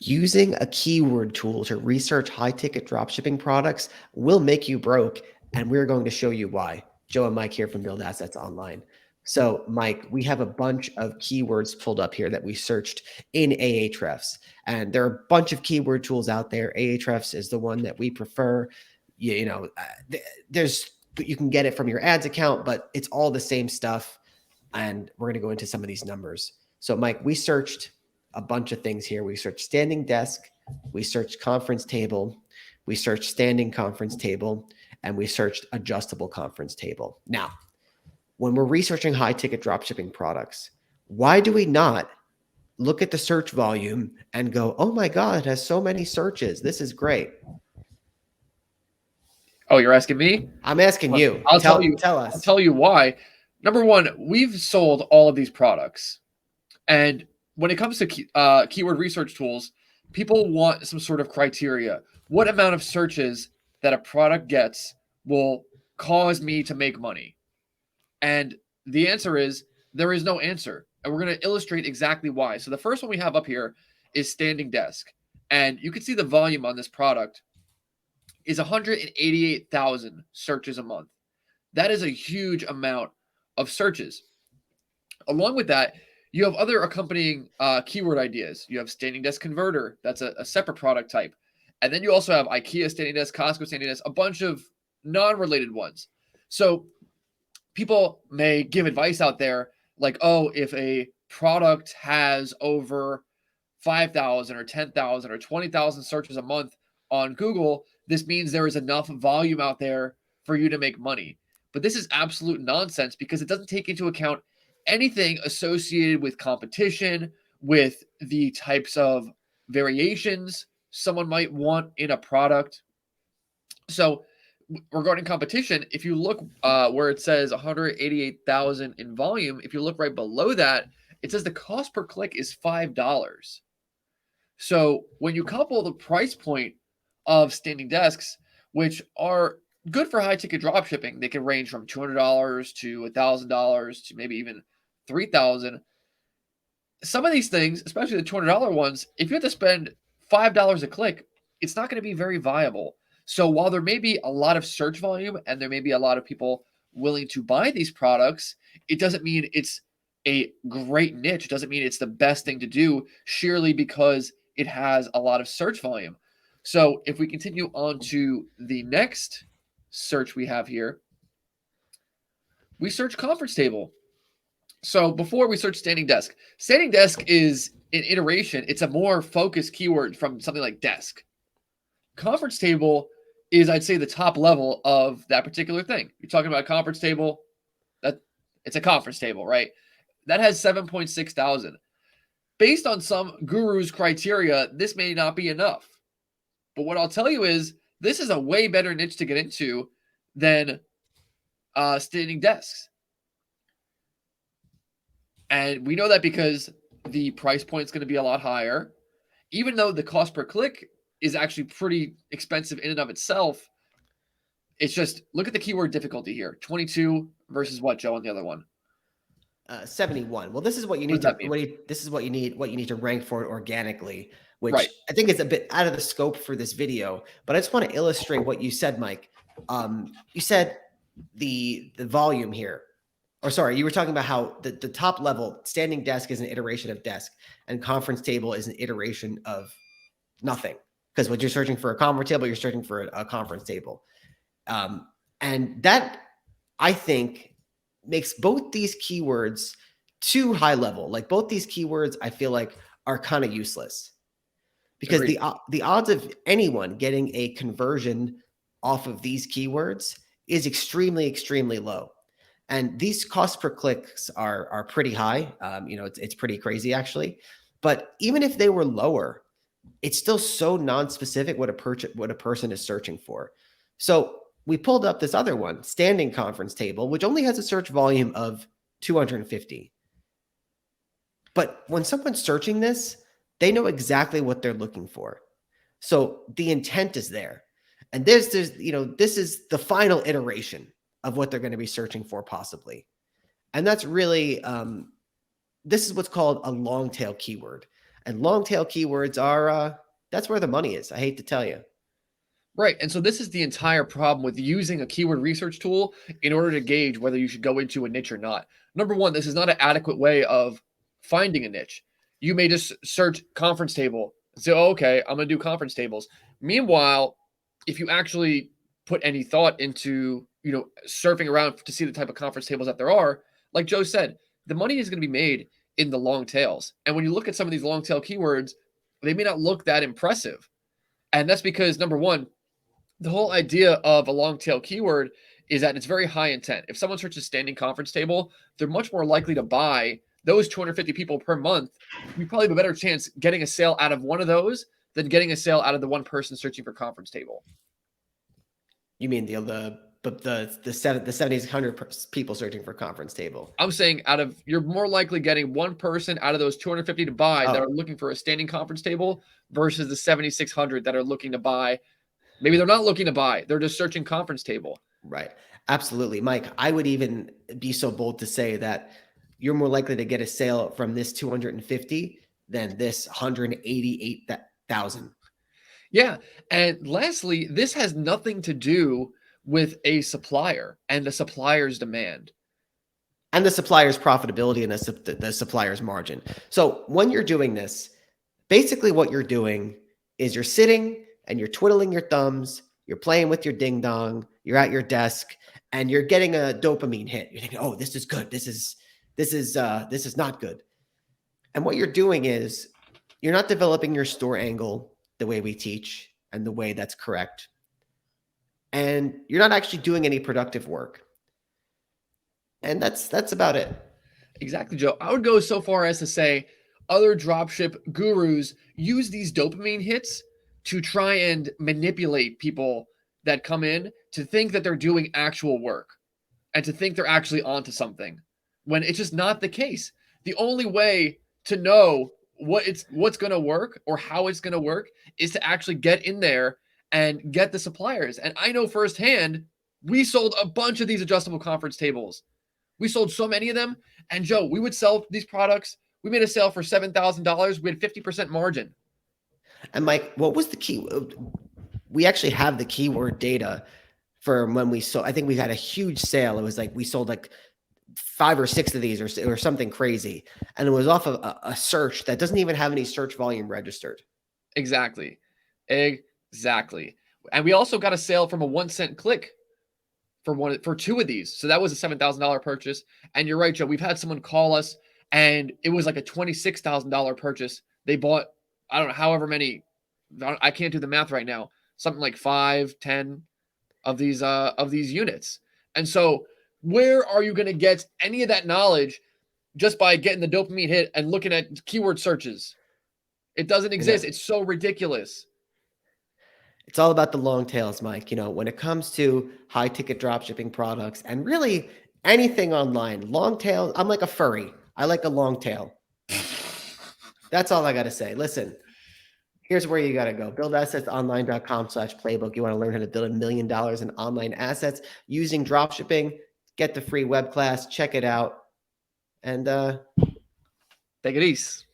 Using a keyword tool to research high-ticket dropshipping products will make you broke, and we're going to show you why. Joe and Mike here from Build Assets Online. So, Mike, we have a bunch of keywords pulled up here that we searched in Ahrefs, and there are a bunch of keyword tools out there. Ahrefs is the one that we prefer. There's you can get it from your ads account, but it's all the same stuff, and we're going to go into some of these numbers. So, Mike, we searched a bunch of things here. We searched standing desk, we searched conference table, we searched standing conference table, and we searched adjustable conference table. Now, when we're researching high ticket dropshipping products, why do we not look at the search volume and go, oh my God, it has so many searches. This is great. Oh, you're asking me? I'm asking you. I'll tell you. Tell us. I'll tell you why. Number one, we've sold all of these products. And when it comes to keyword research tools, people want some sort of criteria. What amount of searches that a product gets will cause me to make money? And the answer is there is no answer. And we're going to illustrate exactly why. So the first one we have up here is standing desk. And you can see the volume on this product is 188,000 searches a month. That is a huge amount of searches. Along with that, you have other accompanying keyword ideas. You have standing desk converter. That's a separate product type. And then you also have IKEA standing desk, Costco standing desk, a bunch of non-related ones. So people may give advice out there like, oh, if a product has over 5,000 or 10,000 or 20,000 searches a month on Google, this means there is enough volume out there for you to make money. But this is absolute nonsense because it doesn't take into account anything associated with competition, with the types of variations someone might want in a product. So regarding competition, if you look where it says 188,000 in volume, if you look right below that, it says the cost per click is $5. So when you couple the price point of standing desks, which are good for high ticket drop shipping, they can range from $200 to $1,000 to maybe even $3,000. Some of these things, especially the $200 ones, if you have to spend $5 a click, it's not going to be very viable. So while there may be a lot of search volume and there may be a lot of people willing to buy these products, it doesn't mean it's a great niche. It doesn't mean it's the best thing to do sheerly because it has a lot of search volume. So if we continue on to the next search we have here, we search conference table. So before we search standing desk is an iteration. It's a more focused keyword from something like desk. Conference table is, I'd say, the top level of that particular thing. You're talking about a conference table, that it's a conference table, right? That has 7.6 thousand. Based on some guru's criteria, this may not be enough. But what I'll tell you is this is a way better niche to get into than standing desks. And we know that because the price point is going to be a lot higher. Even though the cost per click is actually pretty expensive in and of itself, it's just, look at the keyword difficulty here. 22 versus what, Joe, on the other one? 71. Well, this is what you need this is what you need to rank for it organically, which Right. I think is a bit out of the scope for this video, but I just want to illustrate what you said, Mike. You said the volume here, or sorry, you were talking about how the top level standing desk is an iteration of desk and conference table is an iteration of nothing. Because what you're searching for a conference table, you're searching for a conference table. And that, I think, makes both these keywords too high level. Like both these keywords, I feel like are kind of useless because the odds of anyone getting a conversion off of these keywords is extremely, extremely low. And these costs per clicks are pretty high. It's pretty crazy actually. But even if they were lower, it's still so non-specific what a person is searching for. So we pulled up this other one, standing conference table, which only has a search volume of 250. But when someone's searching this, they know exactly what they're looking for. So the intent is there. And this is the final iteration of what they're going to be searching for possibly. And that's really, this is what's called a long tail keyword. And long tail keywords are that's where the money is. I hate to tell you. Right. And so this is the entire problem with using a keyword research tool in order to gauge whether you should go into a niche or not. Number one, this is not an adequate way of finding a niche. You may just search conference table and say, oh, okay, I'm going to do conference tables. Meanwhile, if you actually put any thought into, surfing around to see the type of conference tables that there are, like Joe said, the money is going to be made in the long tails. And when you look at some of these long tail keywords, they may not look that impressive. And that's because, number one, the whole idea of a long tail keyword is that it's very high intent. If someone searches standing conference table, they're much more likely to buy those 250 people per month. You probably have a better chance getting a sale out of one of those than getting a sale out of the one person searching for conference table. You mean the 7,600 people searching for conference table? I'm saying you're more likely getting one person out of those 250 to buy that are looking for a standing conference table versus the 7,600 that are looking to buy. Maybe they're not looking to buy. They're just searching conference table. Right. Absolutely. Mike, I would even be so bold to say that you're more likely to get a sale from this 250 than this 188,000. Yeah. And lastly, this has nothing to do with a supplier and the supplier's demand. And the supplier's profitability and the supplier's margin. So when you're doing this, basically what you're doing is you're sitting and you're twiddling your thumbs, you're playing with your ding dong, you're at your desk, and you're getting a dopamine hit. You're thinking, "Oh, this is good. This is not good." And what you're doing is you're not developing your store angle the way we teach and the way that's correct. And you're not actually doing any productive work. And that's about it. Exactly, Joe. I would go so far as to say other dropship gurus use these dopamine hits to try and manipulate people that come in to think that they're doing actual work and to think they're actually onto something when it's just not the case. The only way to know what's going to work or how it's going to work is to actually get in there and get the suppliers. And I know firsthand, we sold a bunch of these adjustable conference tables. We sold so many of them. And Joe, we would sell these products. We made a sale for $7,000. We had 50% margin. And Mike, what was the key? We actually have the keyword data for when we sold. I think we had a huge sale. It was like we sold like 5 or 6 of these or something crazy. And it was off of a search that doesn't even have any search volume registered. Exactly. And we also got a sale from a 1-cent click for 2 of these. So that was a $7,000 purchase. And you're right, Joe. We've had someone call us and it was like a $26,000 purchase. They bought, I don't know, however many, I can't do the math right now. Something like 5, 10 of these units. And so where are you going to get any of that knowledge just by getting the dopamine hit and looking at keyword searches? It doesn't exist. It's so ridiculous. It's all about the long tails, Mike. When it comes to high ticket dropshipping products and really anything online, long tail, I'm like a furry. I like a long tail. That's all I got to say. Listen, here's where you got to go. BuildAssetsOnline.com/playbook. You want to learn how to build $1 million in online assets using dropshipping. Get the free web class. Check it out. And take it easy.